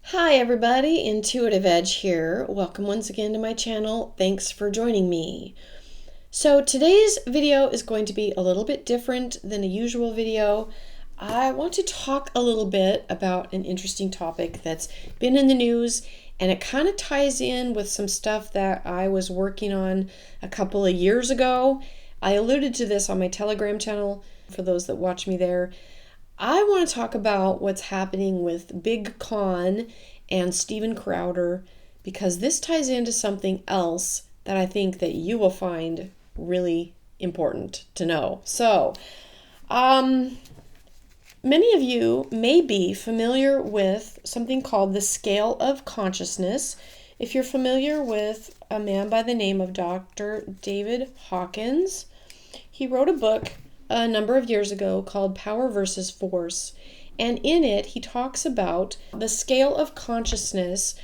Hi everybody, IntuitiveEdge here. Welcome once again to my channel. Thanks for joining me. So today's video is going to be a little bit different than a usual video. I want to talk a little bit about an interesting topic that's been in the news, and it kind of ties in with some stuff that I was working on a couple of years ago. I alluded to this on my Telegram channel for those that watch me there. I want to talk about what's happening with Big Con and Steven Crowder, because this ties into something else that I think that you will find really important to know. So, many of you may be familiar with something called the scale of consciousness. If you're familiar with a man by the name of Dr. David Hawkins, he wrote a book a number of years ago called Power versus Force. And in it, he talks about the scale of consciousness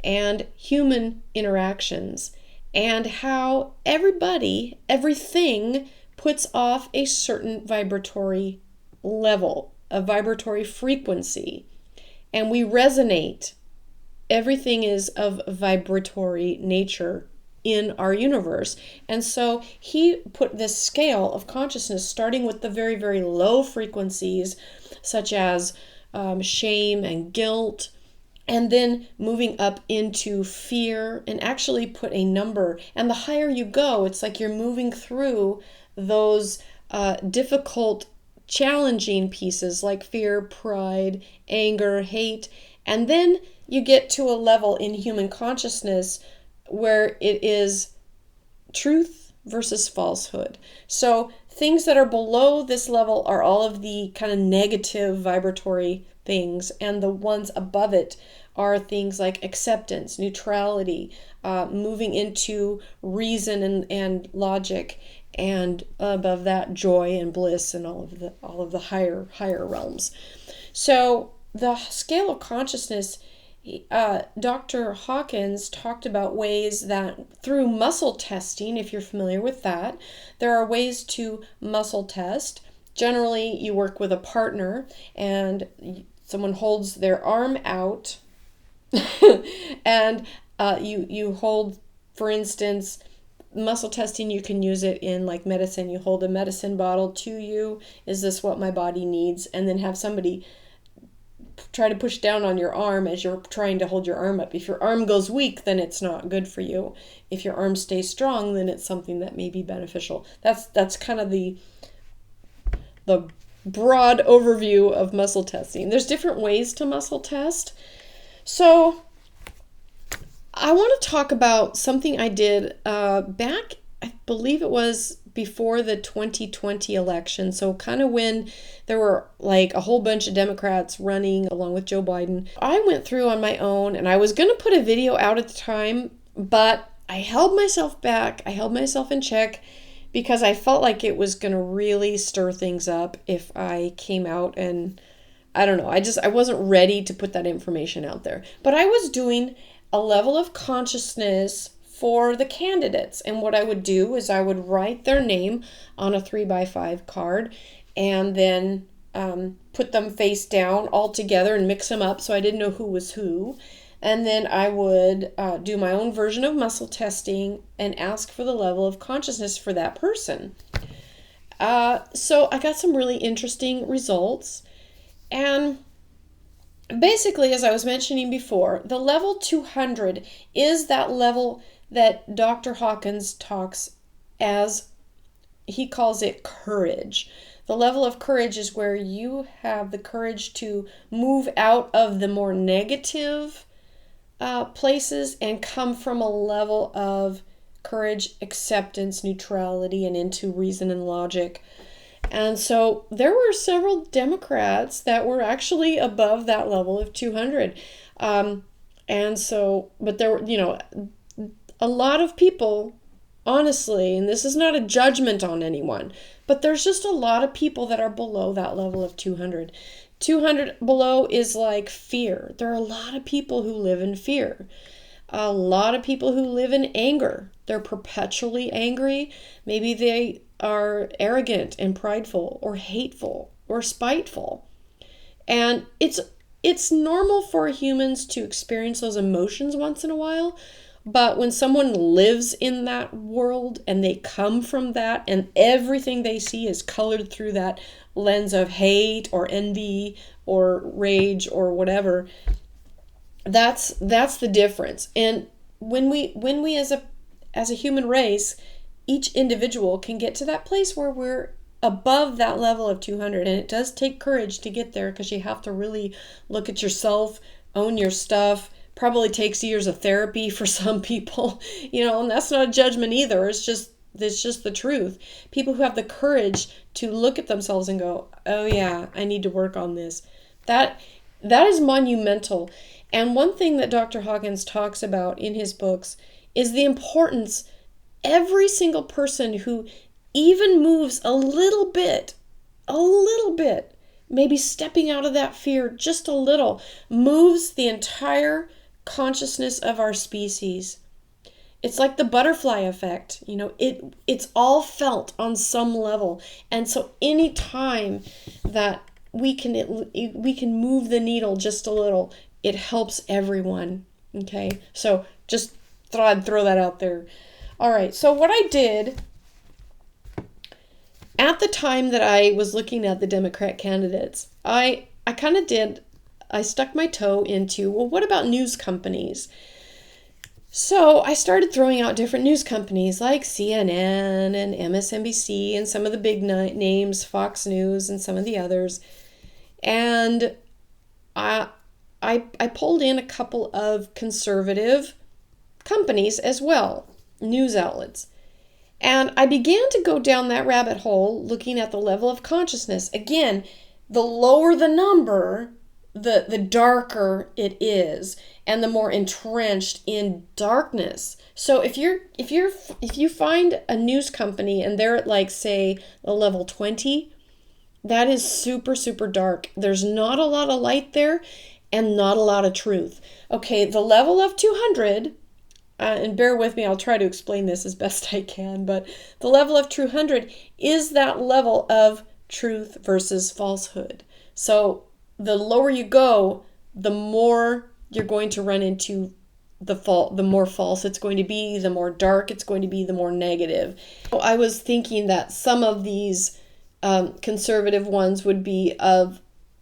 and human interactions and how everything puts off a certain vibratory level, a vibratory frequency. And we resonate. Everything is of vibratory nature in our universe. And so he put this scale of consciousness starting with the very, very low frequencies, such as shame and guilt, and then moving up into fear, and actually put a number. And the higher you go, it's like you're moving through those difficult, challenging pieces like fear, pride, anger, hate, and then you get to a level in human consciousness where it is truth versus falsehood. So things that are below this level are all of the kind of negative vibratory things, and the ones above it are things like acceptance, neutrality, moving into reason and logic, and above that joy and bliss and all of the higher realms. So the scale of consciousness, Dr. Hawkins talked about ways that through muscle testing, if you're familiar with that, there are ways to muscle test. Generally, you work with a partner and someone holds their arm out and you hold, for instance, muscle testing, you can use it in like medicine. You hold a medicine bottle to you. Is this what my body needs? And then have somebody try to push down on your arm as you're trying to hold your arm up. If your arm goes weak, then it's not good for you. If your arm stays strong, then it's something that may be beneficial. That's kind of the broad overview of muscle testing. There's different ways to muscle test. So I want to talk about something I did back, I believe it was before the 2020 election. So kind of when there were like a whole bunch of Democrats running along with Joe Biden. I went through on my own, and I was going to put a video out at the time, but I held myself back. I held myself in check because I felt like it was going to really stir things up if I came out, and I don't know. I wasn't ready to put that information out there. But I was doing a level of consciousness for the candidates. And what I would do is I would write their name on a 3x5 card and then put them face down all together and mix them up so I didn't know who was who. And then I would do my own version of muscle testing and ask for the level of consciousness for that person. So I got some really interesting results. And basically, as I was mentioning before, the level 200 is that level that Dr. Hawkins talks as, he calls it courage. The level of courage is where you have the courage to move out of the more negative places and come from a level of courage, acceptance, neutrality, and into reason and logic. And so there were several Democrats that were actually above that level of 200. And so, but there were, a lot of people, honestly, and this is not a judgment on anyone, but there's just a lot of people that are below that level of 200. 200 below is like fear. There are a lot of people who live in fear. A lot of people who live in anger. They're perpetually angry. Maybe they are arrogant and prideful or hateful or spiteful. And it's it's normal for humans to experience those emotions once in a while. But when someone lives in that world and they come from that and everything they see is colored through that lens of hate or envy or rage or whatever, that's the difference. And when we as a human race, each individual can get to that place where we're above that level of 200. And it does take courage to get there, because you have to really look at yourself, own your stuff. Probably takes years of therapy for some people, and that's not a judgment either. It's just the truth. People who have the courage to look at themselves and go, oh yeah, I need to work on this. That is monumental. And one thing that Dr. Hawkins talks about in his books is the importance. Every single person who even moves a little bit, maybe stepping out of that fear just a little, moves the entire consciousness of our species. It's like the butterfly effect. It's all felt on some level. And so any time that we can move the needle just a little, it helps everyone. Okay? So just thought I'd throw that out there. All right. So what I did at the time that I was looking at the Democrat candidates, I stuck my toe into, well, what about news companies? So I started throwing out different news companies like CNN and MSNBC and some of the big names, Fox News and some of the others. And I pulled in a couple of conservative companies as well, news outlets. And I began to go down that rabbit hole looking at the level of consciousness. Again, the lower the number, the darker it is, and the more entrenched in darkness. So if you find a news company and they're at, like, say, a level 20, that is super, super dark. There's not a lot of light there and not a lot of truth. Okay, the level of 200, and bear with me, I'll try to explain this as best I can, but the level of 200 is that level of truth versus falsehood. So the lower you go, the more you're going to run into the more false it's going to be, the more dark it's going to be, the more negative. So I was thinking that some of these conservative ones would be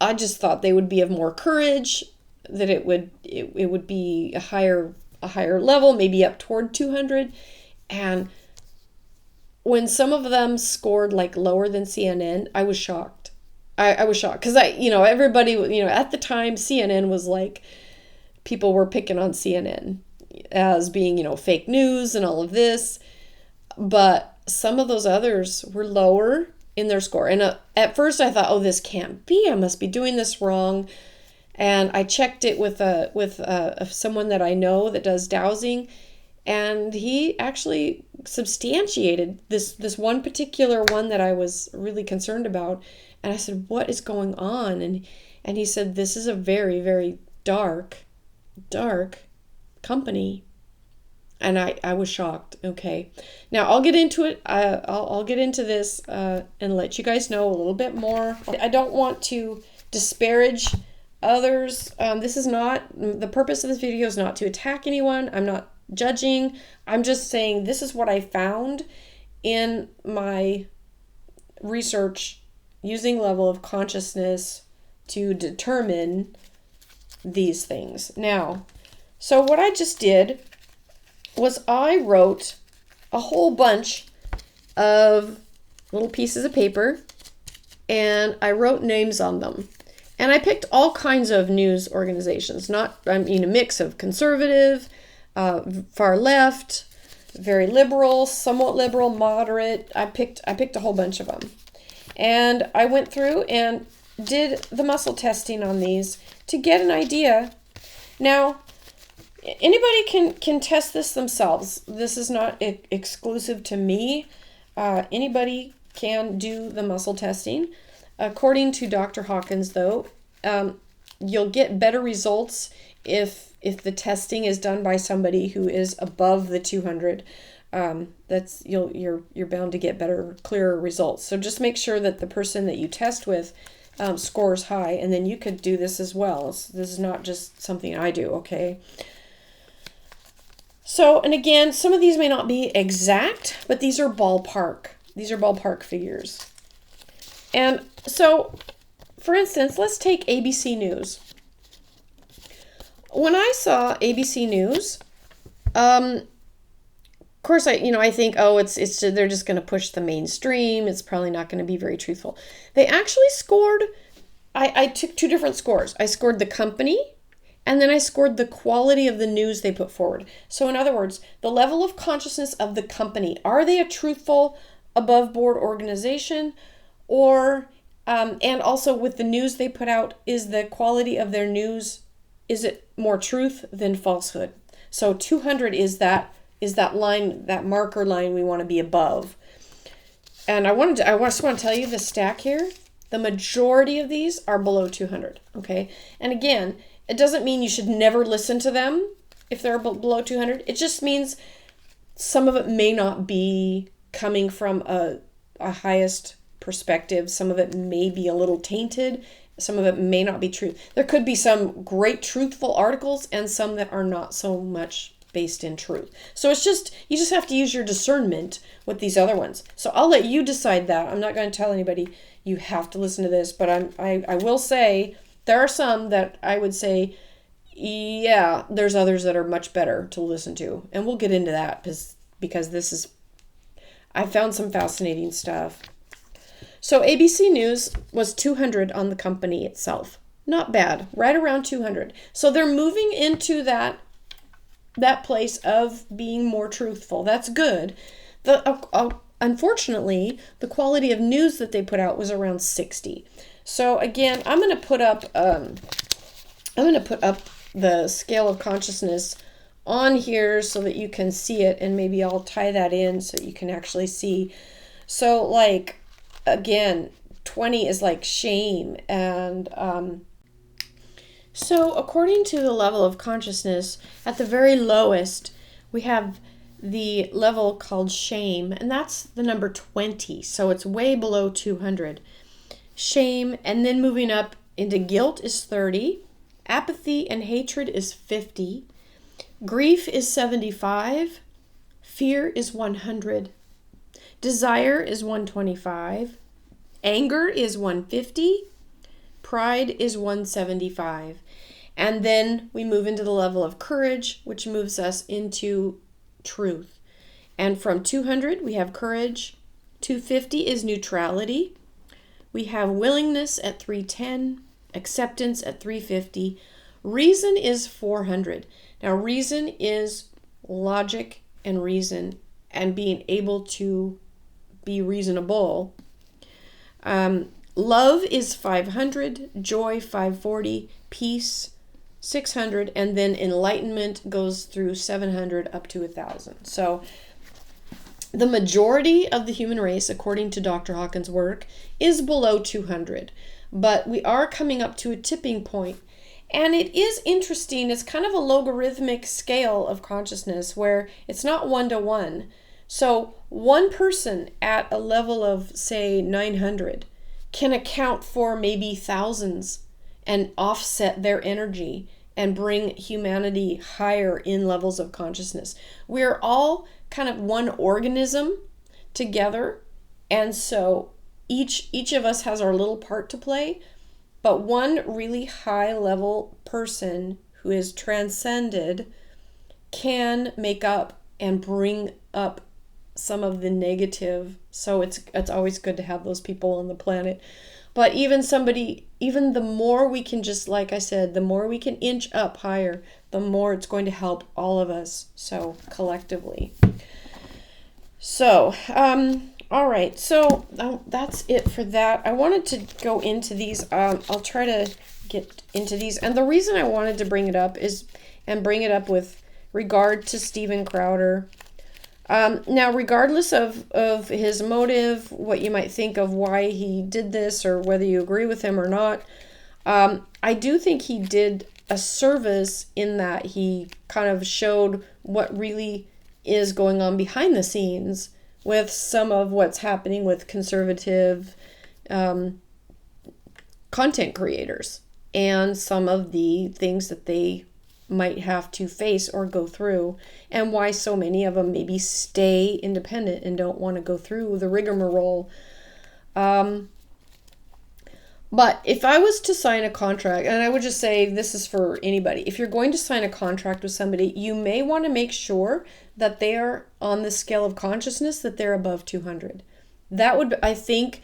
I just thought they would be of more courage, that it would be a higher level, maybe up toward 200. And when some of them scored like lower than CNN, I was shocked. I was shocked because everybody, at the time CNN was like, people were picking on CNN as being, fake news and all of this. But some of those others were lower in their score. And at first I thought, oh, this can't be. I must be doing this wrong. And I checked it with someone that I know that does dowsing, and he actually substantiated this one particular one that I was really concerned about. And I said, what is going on? And he said, this is a very, very dark company. And I was shocked. Okay. Now I'll get into it. I'll get into this and let you guys know a little bit more. I don't want to disparage others. This is not, the purpose of this video is not to attack anyone. I'm not judging. I'm just saying this is what I found in my research using level of consciousness to determine these things. Now, so what I just did was I wrote a whole bunch of little pieces of paper and I wrote names on them. And I picked all kinds of news organizations, a mix of conservative, far left, very liberal, somewhat liberal, moderate. I picked a whole bunch of them. And I went through and did the muscle testing on these to get an idea. Now, anybody can test this themselves. This is not exclusive to me. Anybody can do the muscle testing. According to Dr. Hawkins, though, you'll get better results if the testing is done by somebody who is above the 200. You're bound to get better, clearer results. So just make sure that the person that you test with scores high, and then you could do this as well. This is not just something I do, okay? So, and again, some of these may not be exact, but these are ballpark. These are ballpark figures. And so, for instance, let's take ABC News. When I saw ABC News, of course, I think, oh, it's they're just going to push the mainstream. It's probably not going to be very truthful. They actually scored. I took two different scores. I scored the company, and then I scored the quality of the news they put forward. So, in other words, the level of consciousness of the company. Are they a truthful, above-board organization, or and also with the news they put out, is the quality of their news, is it more truth than falsehood? So 200 is that line, that marker line we want to be above. And I just want to tell you the stack here. The majority of these are below 200, okay? And again, it doesn't mean you should never listen to them if they're below 200. It just means some of it may not be coming from a highest perspective. Some of it may be a little tainted. Some of it may not be true. There could be some great truthful articles and some that are not so much based in truth. So you just have to use your discernment with these other ones. So I'll let you decide that. I'm not going to tell anybody you have to listen to this, but I will say there are some that I would say, yeah, there's others that are much better to listen to. And we'll get into that because I found some fascinating stuff. So ABC News was 200 on the company itself. Not bad, right around 200. So they're moving into that place of being more truthful. That's good. Unfortunately, the quality of news that they put out was around 60. So again, I'm going to put up the scale of consciousness on here so that you can see it, and maybe I'll tie that in so you can actually see. So like, again, 20 is like shame. And so according to the level of consciousness, at the very lowest, we have the level called shame, and that's the number 20. So it's way below 200. Shame, and then moving up into guilt is 30. Apathy and hatred is 50. Grief is 75. Fear is 100. Desire is 125. Anger is 150. Pride is 175. And then we move into the level of courage, which moves us into truth. And from 200, we have courage. 250 is neutrality. We have willingness at 310. Acceptance at 350. Reason is 400. Now, reason is logic and reason and being able to be reasonable. Love is 500, joy 540, peace 600, and then enlightenment goes through 700 up to 1,000. So the majority of the human race, according to Dr. Hawkins' work, is below 200. But we are coming up to a tipping point. And it is interesting. It's kind of a logarithmic scale of consciousness where it's not 1-to-1. So one person at a level of, say, 900 can account for maybe thousands and offset their energy and bring humanity higher in levels of consciousness. We're all kind of one organism together, and so each of us has our little part to play, but one really high level person who is transcended can make up and bring up some of the negative. So it's always good to have those people on the planet. But even the more we can, just like I said, the more we can inch up higher, the more it's going to help all of us, so collectively. So, all right, so that's it for that. I wanted to go into these. I'll try to get into these. And the reason I wanted to bring it up with regard to Steven Crowder. Now, regardless of his motive, what you might think of why he did this, or whether you agree with him or not, I do think he did a service in that he kind of showed what really is going on behind the scenes with some of what's happening with conservative content creators and some of the things that they might have to face or go through, and why so many of them maybe stay independent and don't want to go through the rigmarole. But if I was to sign a contract, and I would just say this is for anybody, if you're going to sign a contract with somebody, you may want to make sure that they are on the scale of consciousness, that they're above 200. That would, I think,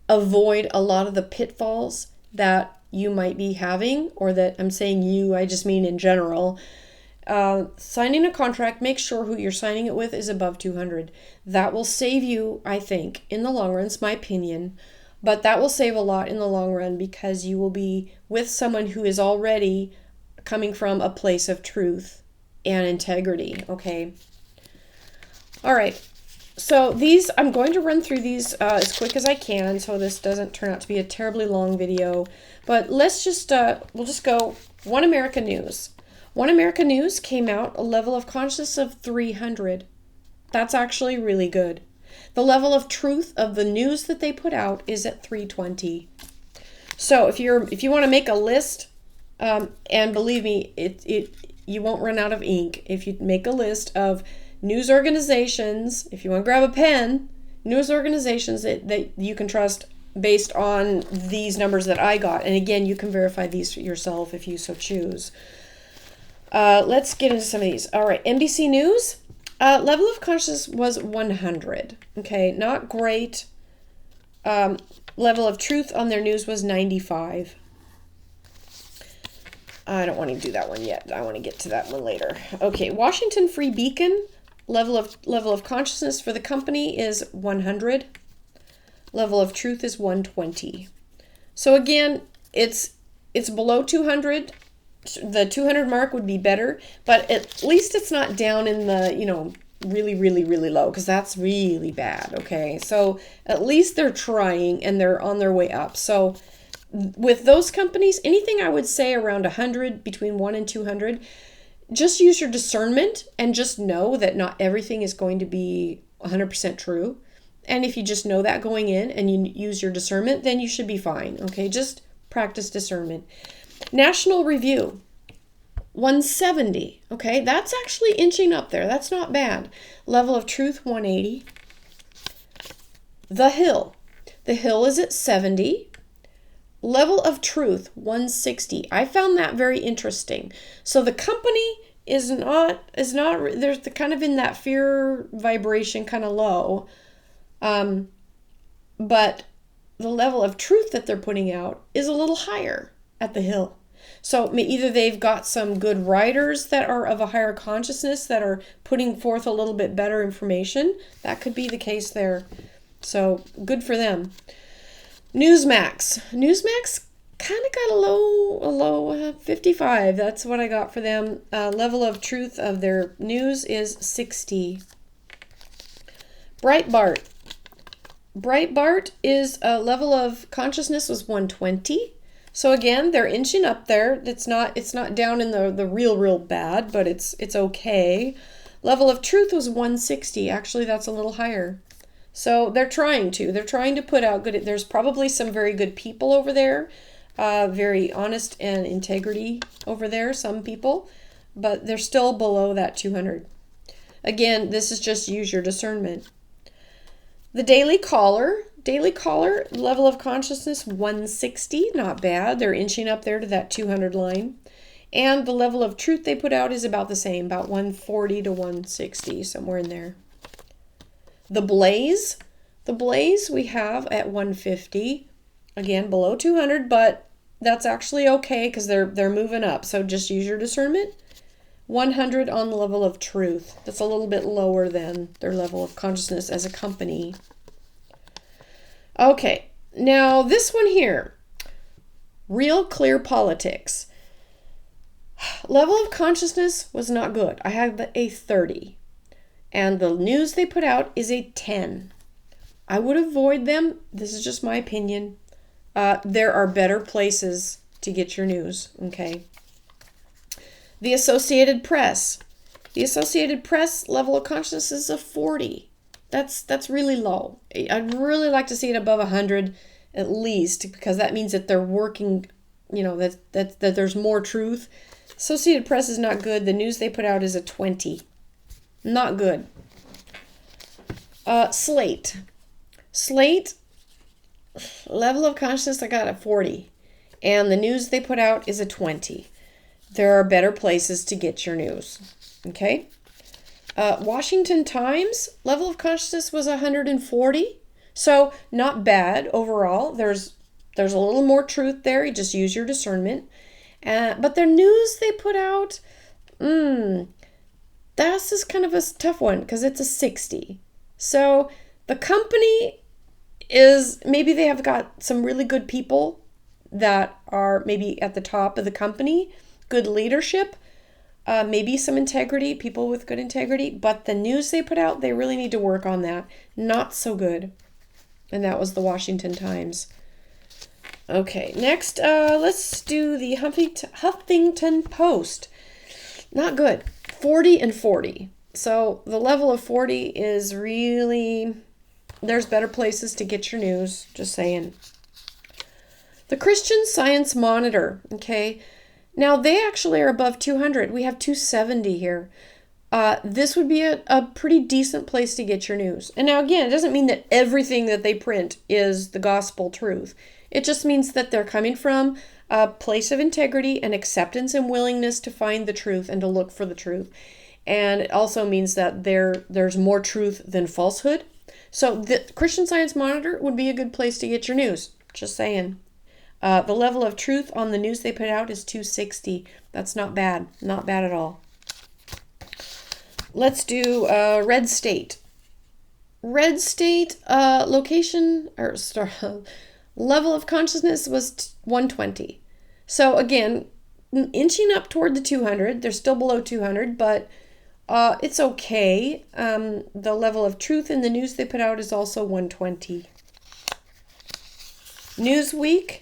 avoid a lot of the pitfalls that you might be having, or that I'm saying you, I just mean in general. Signing a contract, make sure who you're signing it with is above 200. That will save you, I think, in the long run. It's my opinion, but that will save a lot in the long run, because you will be with someone who is already coming from a place of truth and integrity. Okay. All right. So these, I'm going to run through these as quick as I can, so this doesn't turn out to be a terribly long video. But let's just, we'll just go One America News. One America News came out a level of consciousness of 300. That's actually really good. The level of truth of the news that they put out is at 320. So if you want to make a list, and believe me, you won't run out of ink if you make a list of news organizations. If you want to grab a pen, news organizations that you can trust based on these numbers that I got. And again, you can verify these yourself if you so choose. Let's get into some of these. All right, NBC News, level of consciousness was 100. Okay, not great. Level of truth on their news was 95. I don't want to do that one yet. I want to get to that one later. Okay, Washington Free Beacon, level of consciousness for the company is 100. Level of truth is 120. So again, it's below 200. The 200 mark would be better, but at least it's not down in the, really, really, really low, because that's really bad. Okay, so at least they're trying and they're on their way up. So with those companies, anything I would say around 100, between 1 and 200, just use your discernment and just know that not everything is going to be 100% true. And if you just know that going in and you use your discernment, then you should be fine. Okay, just practice discernment. National Review, 170. Okay, that's actually inching up there. That's not bad. Level of truth, 180. The Hill is at 70. Level of truth, 160. I found that very interesting. So the company is not, there's the kind of in that fear vibration kind of low. But the level of truth that they're putting out is a little higher at the Hill. So either they've got some good writers that are of a higher consciousness that are putting forth a little bit better information. That could be the case there. So good for them. Newsmax kind of got a low 55. That's what I got for them. Level of truth of their news is 60. Breitbart is a level of consciousness was 120. So again, they're inching up there. It's not down in the real bad, but it's okay. Level of truth was 160. Actually, that's a little higher. So they're trying to put out good. There's probably some very good people over there, very honest and integrity over there, some people, but they're still below that 200. Again, this is just use your discernment. The Daily Caller, level of consciousness 160, not bad. They're inching up there to that 200 line. And the level of truth they put out is about the same, about 140 to 160, somewhere in there. The Blaze we have at 150, again below 200, but that's actually okay because they're moving up. So just use your discernment. 100 on the level of truth. That's a little bit lower than their level of consciousness as a company. Okay, now this one here, Real Clear Politics. Level of consciousness was not good. I have a 30. And the news they put out is a 10. I would avoid them. This is just my opinion. There are better places to get your news, okay? The Associated Press. The Associated Press level of consciousness is a 40. That's really low. I'd really like to see it above 100. at least, because that means that they're working, that there's more truth. Associated Press is not good. The news they put out is a 20. Not good. Slate. Slate, level of consciousness, I got a 40. And the news they put out is a 20. There are better places to get your news. Okay? Washington Times, level of consciousness was 140. So not bad overall. There's a little more truth there. You just use your discernment. But their news they put out, that's is kind of a tough one because it's a 60. So the company is, maybe they have got some really good people that are maybe at the top of the company, good leadership, maybe some integrity, people with good integrity, but the news they put out, they really need to work on that. Not so good. And that was the Washington Times. Okay, next, let's do the Huffington Post. Not good. 40 and 40. So the level of 40 is really, there's better places to get your news, just saying. The Christian Science Monitor, okay. Now they actually are above 200. We have 270 here. This would be a pretty decent place to get your news. And now again, it doesn't mean that everything that they print is the gospel truth. It just means that they're coming from a place of integrity and acceptance and willingness to find the truth and to look for the truth. And it also means that there's more truth than falsehood. So the Christian Science Monitor would be a good place to get your news. Just saying. The level of truth on the news they put out is 260. That's not bad. Not bad at all. Let's do Red State. Red State location or level of consciousness was 120. So again, inching up toward the 200. They're still below 200, but it's okay. The level of truth in the news they put out is also 120. Newsweek,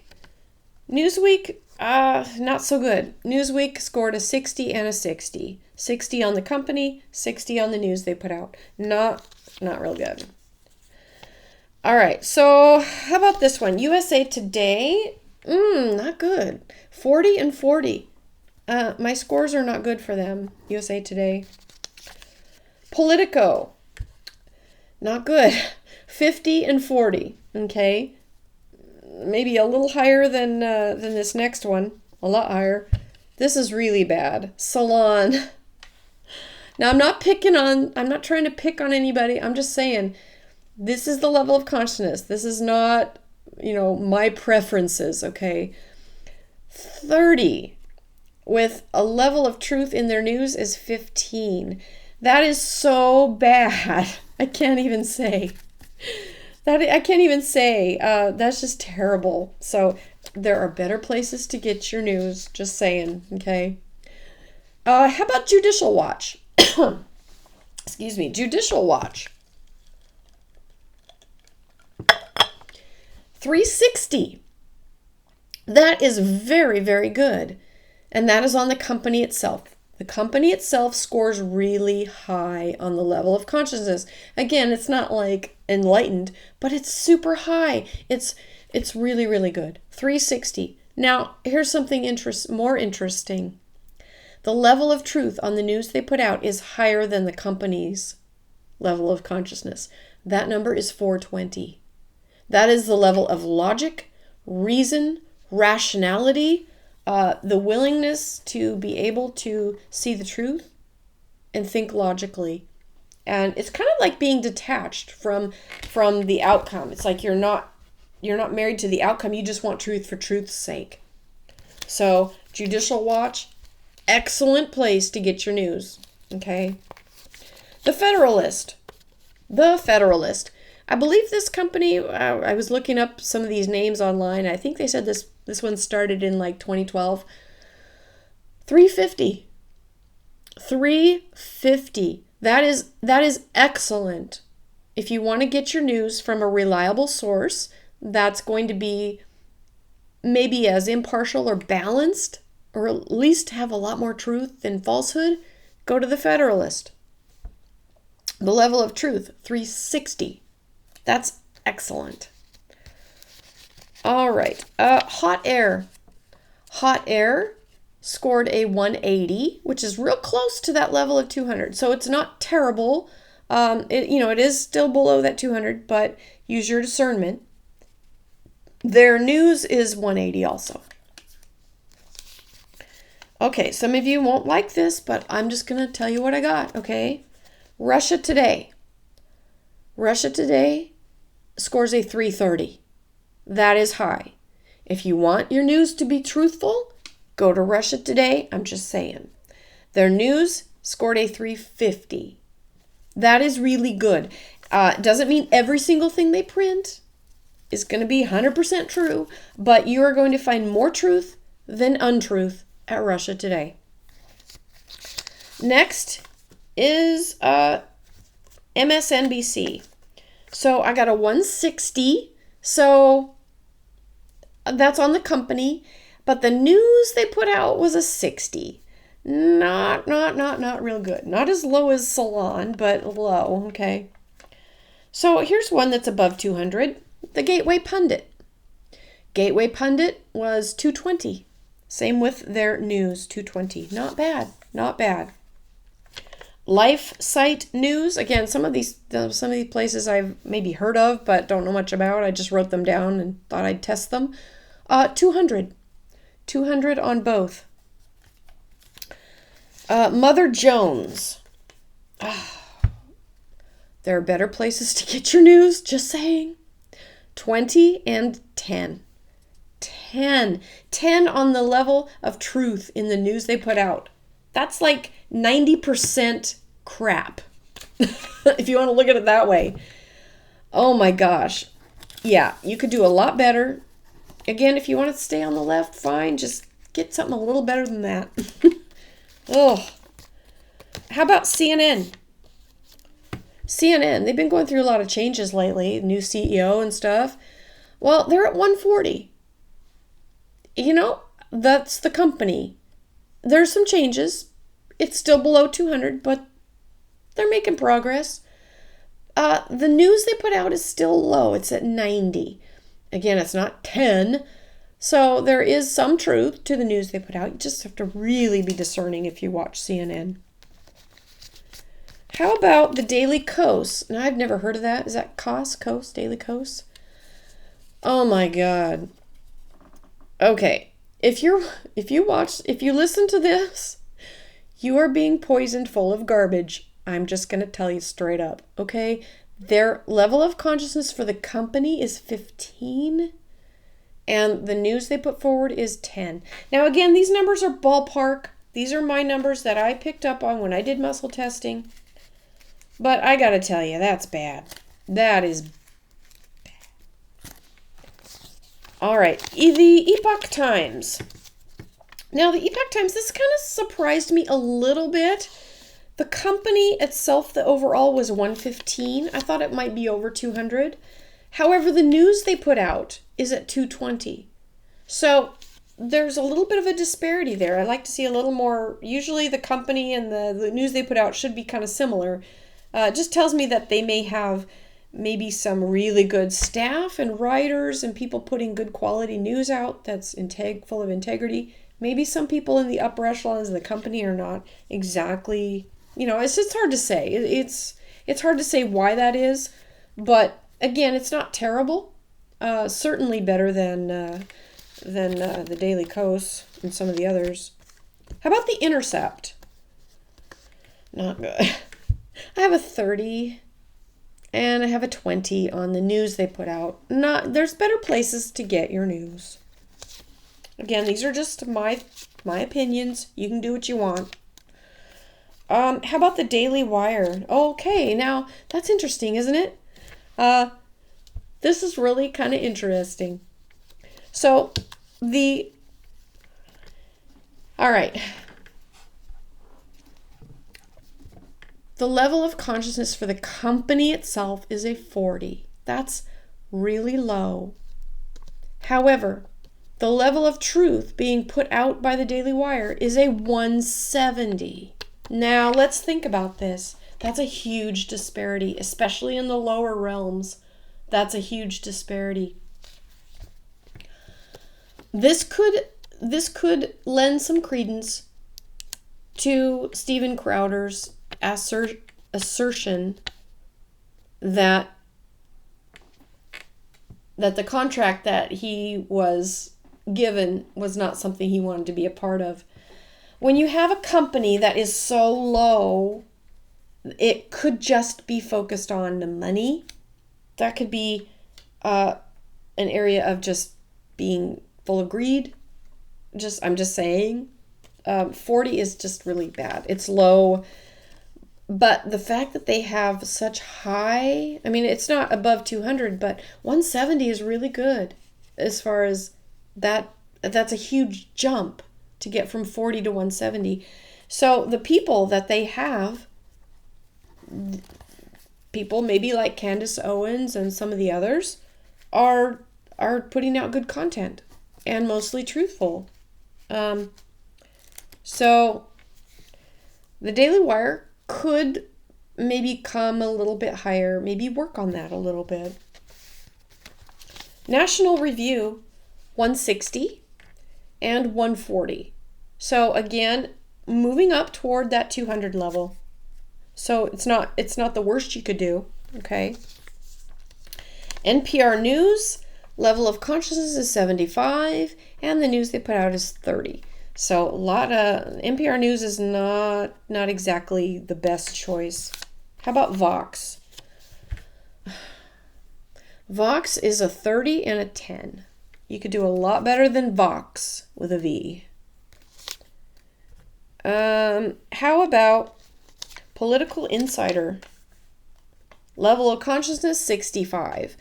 not so good. Newsweek scored a 60 and a 60. 60 on the company, 60 on the news they put out. Not real good. All right, so how about this one? USA Today, not good. 40 and 40. My scores are not good for them. USA Today. Politico, not good. 50 and 40. Okay, maybe a little higher than this next one. A lot higher. This is really bad. Salon. Now I'm not trying to pick on anybody. I'm just saying this is the level of consciousness. This is not, my preferences, okay? 30 with a level of truth in their news is 15. That is so bad. I can't even say. That's just terrible. So there are better places to get your news. Just saying, okay? How about Judicial Watch? Excuse me, Judicial Watch. 360. That is very, very good. And that is on the company itself. The company itself scores really high on the level of consciousness. Again, it's not like enlightened, but it's super high. It's really, really good. 360. Now, here's something more interesting. The level of truth on the news they put out is higher than the company's level of consciousness. That number is 420. That is the level of logic, reason, rationality, the willingness to be able to see the truth and think logically. And it's kind of like being detached from the outcome. It's like you're not married to the outcome. You just want truth for truth's sake. So Judicial Watch, excellent place to get your news. Okay. The Federalist. I believe this company, I was looking up some of these names online. I think they said this one started in like 2012. 350. 350. That is excellent. If you want to get your news from a reliable source, that's going to be maybe as impartial or balanced, or at least have a lot more truth than falsehood, go to the Federalist. The level of truth, 360. That's excellent. All right. Hot air. Hot air scored a 180, which is real close to that level of 200. So it's not terrible. It is still below that 200, but use your discernment. Their news is 180 also. Okay, some of you won't like this, but I'm just going to tell you what I got, okay? Russia Today. Russia Today scores a 330. That is high. If you want your news to be truthful, go to Russia Today. I'm just saying. Their news scored a 350. That is really good. Doesn't mean every single thing they print is going to be 100% true, but you are going to find more truth than untruth at Russia Today. Next is MSNBC. So I got a 160. So that's on the company, but the news they put out was a 60. Not real good. Not as low as Salon, but low, okay? So here's one that's above 200, the Gateway Pundit. Gateway Pundit was 220. Same with their news, 220. Not bad, not bad. Life Site News, again, some of these places I've maybe heard of but don't know much about. I just wrote them down and thought I'd test them. 200 on both. Mother Jones. There are better places to get your news, just saying. 20 and 10. 10 on the level of truth in the news they put out. That's like 90% crap, if you want to look at it that way. Oh my gosh. Yeah, you could do a lot better. Again, if you want to stay on the left, fine. Just get something a little better than that. Oh. How about CNN? CNN, they've been going through a lot of changes lately, new CEO and stuff. Well, they're at 140. That's the company. There's some changes. It's still below 200, but they're making progress. The news they put out is still low. It's at 90. Again, it's not 10. So there is some truth to the news they put out. You just have to really be discerning if you watch CNN. How about the Daily Kos? Now, I've never heard of that. Is that Kos? Daily Kos? Oh my God. Okay. If you listen to this, you are being poisoned full of garbage. I'm just going to tell you straight up, okay? Their level of consciousness for the company is 15, and the news they put forward is 10. Now, again, these numbers are ballpark. These are my numbers that I picked up on when I did muscle testing. But I got to tell you, that's bad. That is bad. All right, the Epoch Times. Now, the Epoch Times, this kind of surprised me a little bit. The company itself, the overall was 115. I thought it might be over 200. However, the news they put out is at 220. So there's a little bit of a disparity there. I like to see a little more. Usually the company and the news they put out should be kind of similar. It just tells me that they may have maybe some really good staff and writers and people putting good quality news out that's full of integrity. Maybe some people in the upper echelons of the company are not exactly, it's just hard to say. It's hard to say why that is, but again, it's not terrible. Certainly better than the Daily Kos and some of the others. How about the Intercept? Not good. I have a 30 and I have a 20 on the news they put out. There's better places to get your news. Again, these are just my opinions. You can do what you want. How about the Daily Wire? Okay, now that's interesting, isn't it? This is really kind of interesting. So, all right. The level of consciousness for the company itself is a 40. That's really low. However, the level of truth being put out by the Daily Wire is a 170. Now, let's think about this. That's a huge disparity, especially in the lower realms. That's a huge disparity. This could lend some credence to Steven Crowder's assertion that the contract that he was given was not something he wanted to be a part of. When you have a company that is so low, it could just be focused on the money. That could be an area of just being full of greed. I'm just saying. 40 is just really bad. It's low. But the fact that they have such high, I mean, it's not above 200, but 170 is really good as far as that. That's a huge jump to get from 40 to 170. So the people that they have, people maybe like Candace Owens and some of the others, are putting out good content and mostly truthful. So the Daily Wire could maybe come a little bit higher, maybe work on that a little bit. National Review, 160 and 140. So again, moving up toward that 200 level. So it's not the worst you could do, okay? NPR News, level of consciousness is 75, and the news they put out is 30. So a lot of NPR News is not exactly the best choice. How about Vox? Vox is a 30 and a 10. You could do a lot better than Vox with a V. How about Political Insider? Level of consciousness, 65.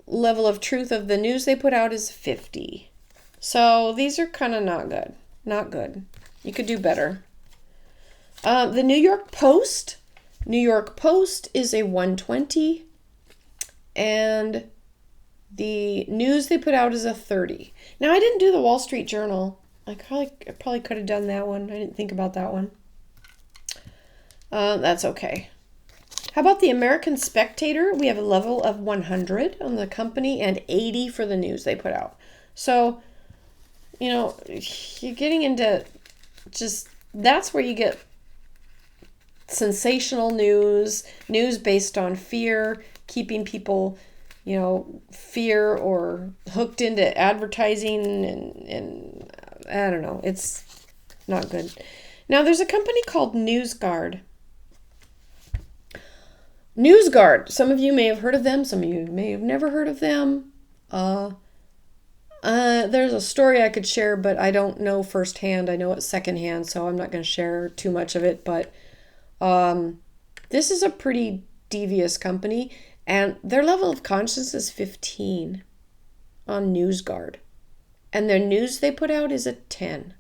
Level of truth of the news they put out is 50. So these are kind of not good. Not good. You could do better. The New York Post. New York Post is a 120. And the news they put out is a 30. Now, I didn't do the Wall Street Journal. I probably could have done that one. I didn't think about that one. That's okay. How about the American Spectator? We have a level of 100 on the company and 80 for the news they put out. So, you know, you're getting into just, that's where you get sensational news based on fear, keeping people, you know, fear or hooked into advertising and I don't know, it's not good. Now there's a company called NewsGuard. NewsGuard, some of you may have heard of them, some of you may have never heard of them. There's a story I could share, but I don't know firsthand. I know it's secondhand, so I'm not going to share too much of it. But this is a pretty devious company, and their level of consciousness is 15 on NewsGuard. And their news they put out is a 10.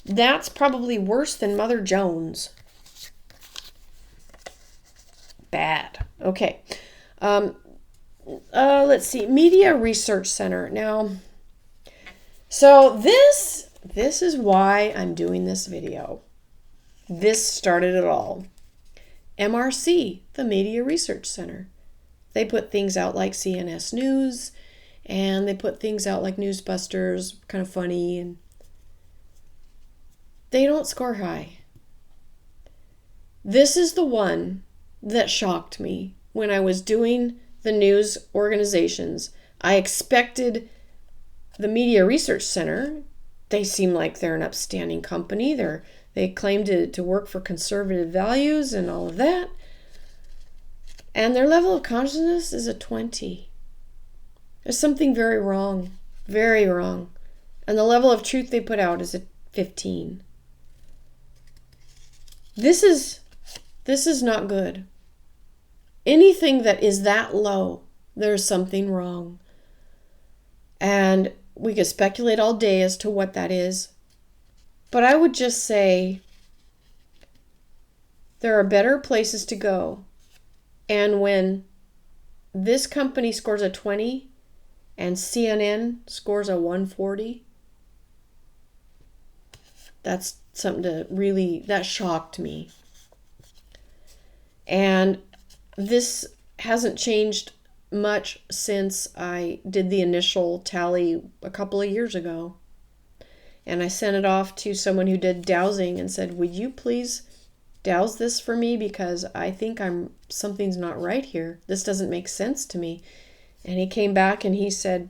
That's probably worse than Mother Jones. Bad. Okay. Let's see. Media Research Center. Now, so this is why I'm doing this video. This started it all. MRC, the Media Research Center. They put things out like CNS News, and they put things out like Newsbusters, kind of funny, and they don't score high. This is the one that shocked me when I was doing the news organizations. I expected the Media Research Center, they seem like they're an upstanding company. They claim to work for conservative values and all of that. And their level of consciousness is a 20. There's something very wrong. Very wrong. And the level of truth they put out is a 15. This is not good. Anything that is that low, there's something wrong. And we could speculate all day as to what that is. But I would just say there are better places to go. And when this company scores a 20 and CNN scores a 140, that's something to really, that shocked me. And this hasn't changed much since I did the initial tally a couple of years ago. And I sent it off to someone who did dowsing and said, would you please douse this for me, because I think something's not right here. This doesn't make sense to me. And he came back and he said,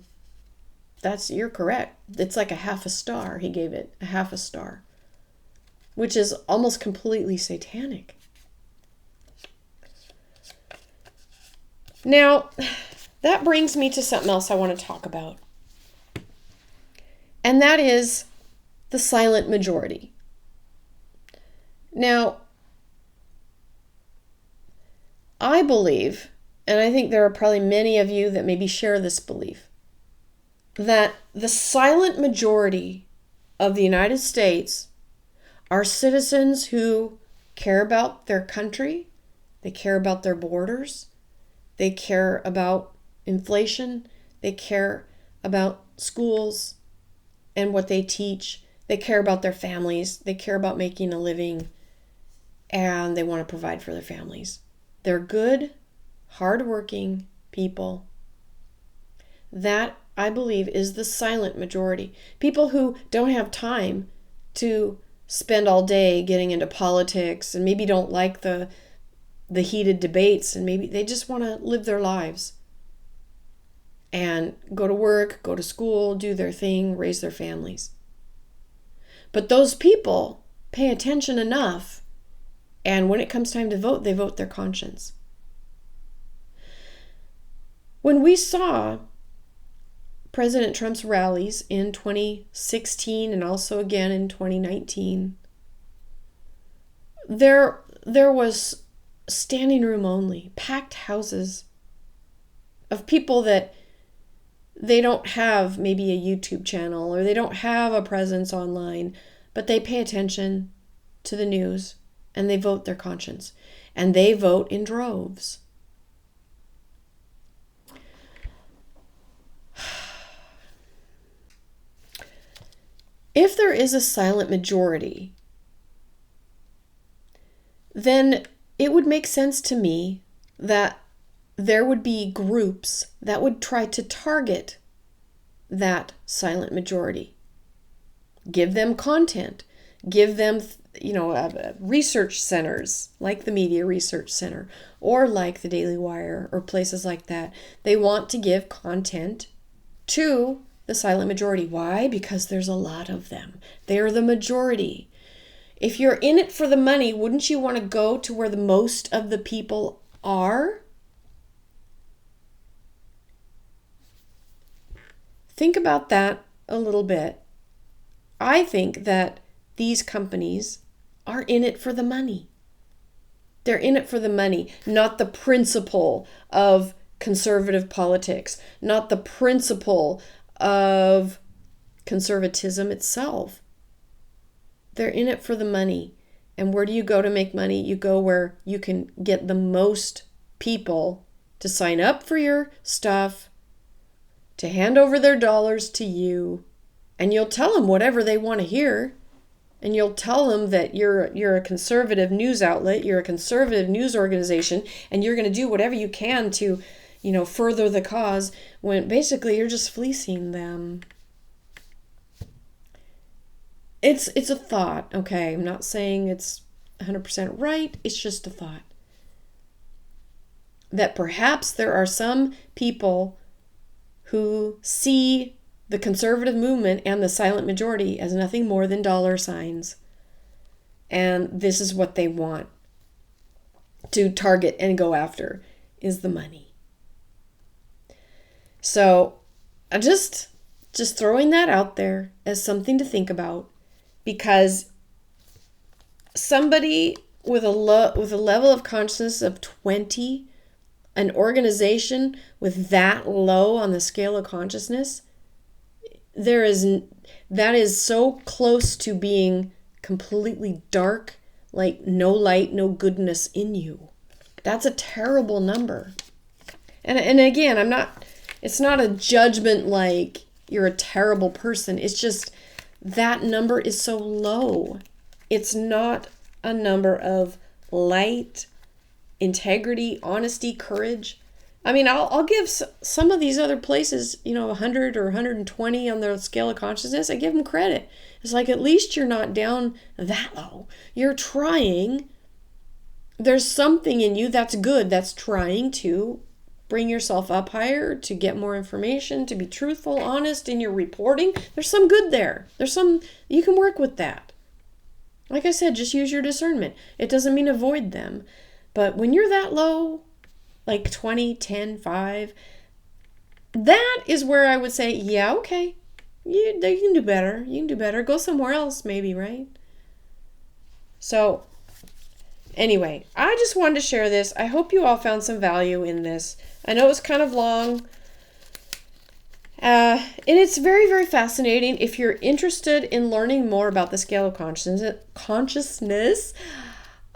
you're correct. It's like a half a star. He gave it a half a star, which is almost completely satanic. Now, that brings me to something else I want to talk about. And that is the silent majority. Now, I believe, and I think there are probably many of you that maybe share this belief, that the silent majority of the United States are citizens who care about their country, they care about their borders, they care about inflation, they care about schools and what they teach, they care about their families, they care about making a living, and they want to provide for their families. They're good, hardworking people. That, I believe, is the silent majority. People who don't have time to spend all day getting into politics and maybe don't like the heated debates, and maybe they just want to live their lives and go to work, go to school, do their thing, raise their families. But those people pay attention enough, and when it comes time to vote, they vote their conscience. When we saw President Trump's rallies in 2016 and also again in 2019, there was standing room only, packed houses of people that they don't have maybe a YouTube channel or they don't have a presence online, but they pay attention to the news and they vote their conscience, and they vote in droves. If there is a silent majority, then it would make sense to me that there would be groups that would try to target that silent majority. Give them content. Give them, research centers like the Media Research Center or like the Daily Wire or places like that. They want to give content to the silent majority. Why? Because there's a lot of them. They're the majority. If you're in it for the money, wouldn't you want to go to where the most of the people are? Think about that a little bit. I think that these companies are in it for the money. They're in it for the money, not the principle of conservative politics, not the principle of conservatism itself. They're in it for the money. And where do you go to make money? You go where you can get the most people to sign up for your stuff, to hand over their dollars to you, and you'll tell them whatever they want to hear. And you'll tell them that you're a conservative news outlet, you're a conservative news organization, and you're going to do whatever you can to, further the cause, when basically you're just fleecing them. It's a thought, okay? I'm not saying it's 100% right. It's just a thought. That perhaps there are some people who see the conservative movement and the silent majority as nothing more than dollar signs. And this is what they want to target and go after, is the money. So I'm just throwing that out there as something to think about, because somebody with a level of consciousness of 20, an organization with that low on the scale of consciousness, that is so close to being completely dark, like no light, no goodness in you. That's a terrible number. And again, it's not a judgment like you're a terrible person. It's just that number is so low. It's not a number of light, integrity, honesty, courage. I mean, I'll give some of these other places, 100 or 120 on their scale of consciousness. I give them credit. It's like, at least you're not down that low. You're trying. There's something in you that's good, that's trying to bring yourself up higher, to get more information, to be truthful, honest in your reporting. There's some good there. You can work with that. Like I said, just use your discernment. It doesn't mean avoid them. But when you're that low, like 20, 10, 5, that is where I would say, yeah, okay, you can do better. You can do better. Go somewhere else maybe, right? So anyway, I just wanted to share this. I hope you all found some value in this. I know it's kind of long. And it's very, very fascinating. If you're interested in learning more about the scale of consciousness,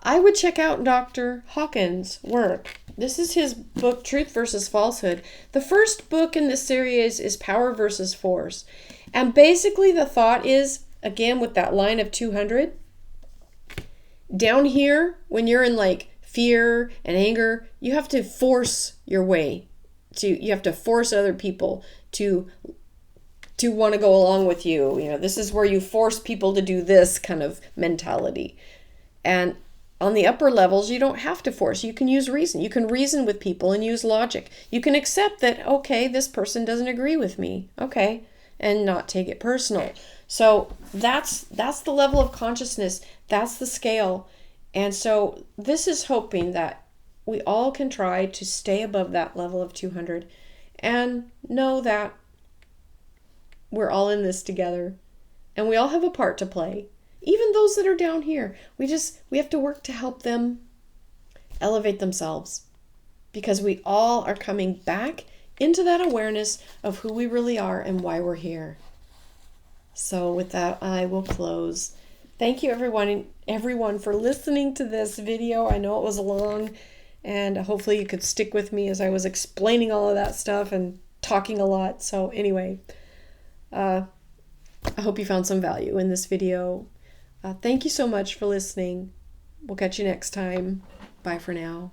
I would check out Dr. Hawkins' work. This is his book, Truth versus Falsehood. The first book in this series is Power versus Force. And basically the thought is, again, with that line of 200, down here, when you're in like fear and anger, you have to force your way. You have to force other people to want to go along with you. This is where you force people to do this kind of mentality. And on the upper levels, you don't have to force. You can use reason. You can reason with people and use logic. You can accept that, okay, this person doesn't agree with me. Okay. And not take it personal. So that's the level of consciousness. That's the scale. And so this is hoping that we all can try to stay above that level of 200 and know that we're all in this together and we all have a part to play. Even those that are down here, we have to work to help them elevate themselves, because we all are coming back into that awareness of who we really are and why we're here. So with that, I will close. Thank you everyone for listening to this video. I know it was long, and hopefully you could stick with me as I was explaining all of that stuff and talking a lot. So anyway, I hope you found some value in this video. Thank you so much for listening. We'll catch you next time. Bye for now.